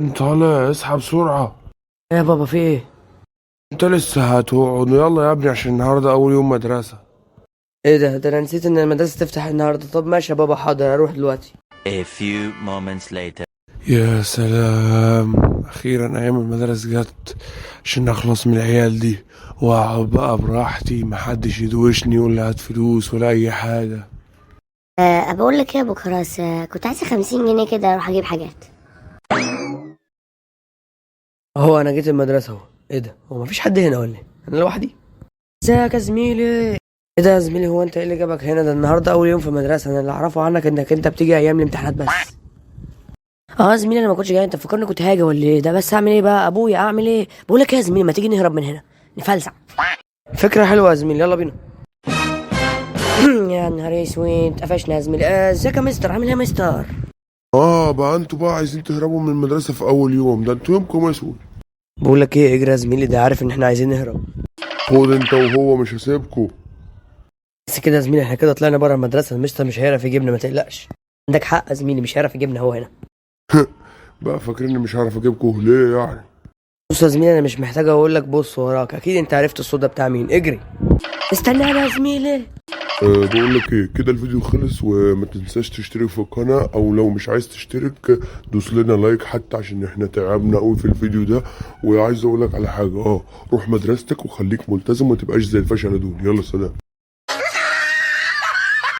انت طالع اصحى بسرعة. ايه يا بابا في ايه؟ انت لسه هتقعد؟ يلا يا ابني عشان النهاردة اول يوم مدرسة. ايه ده انا نسيت ان المدرسة تفتح النهاردة. طب ماشي يا بابا، حاضر اروح دلوقتي. A few moments later. يا سلام، اخيرا ايام المدرسة جت عشان اخلص من العيال دي واقعد بقى براحتي، محدش يدوشني ولا هات فلوس ولا اي حاجة. بقول لك ايه يا ابو كراس، كنت عايزه 50 جنيه كده اروح اجيب حاجات. اهو انا جيت المدرسة اهو. ايه ده، هو مفيش حد هنا ولا ايه؟ انا لوحدي. ازيك يا زميلي؟ ايه ده يا زميلي، هو انت ايه اللي جابك هنا؟ ده النهارده اول يوم في المدرسة. انا اللي اعرفه عنك انك انت بتيجي ايام الامتحانات بس. اه يا زميلي انا ما كنتش جاي، انت فكرني كنت هاجي ولا ايه؟ ده بس اعمل ايه بقى ابويا، اعمل ايه؟ بقول لك ايه يا زميلي، ما تيجي نهرب من هنا نفلسع. فكرة حلوة يا زميلي، يلا بينا. يا نهار اسود، قفشنا يا زميلي. ازيك يا مستر، عامل ايه يا مستر؟ بقى انتوا بقى عايزين تهربوا من المدرسة في اول يوم؟ ده انتوا يومكم اسود. بقول لك ايه، اجري يا زميلي، ده عارف ان احنا عايزين نهرب. خد انت وهو، مش هسيبكوا. بس كده يا زميلي، احنا كده طلعنا بره المدرسه، المستر مش هيعرف يجيبنا، ما تقلقش. عندك حق يا زميلي، مش هيعرف يجيبنا هو هنا. بقى فاكريني مش هعرف اجيبكوا ليه يعني؟ بص يا زميلي، انا مش محتاج اقول لك بص وراك، اكيد انت عرفت الصوت ده بتاع مين. اجري. استناني يا زميلي. بقول لك ايه، كده الفيديو خلص وما تنساش تشترك في القناة، او لو مش عايز تشترك دوس لنا لايك حتى عشان احنا تعبنا قوي في الفيديو ده. وعايز اقول لك على حاجة، روح مدرستك وخليك ملتزم وما تبقاش زي الفشلة دول. يلا سلام.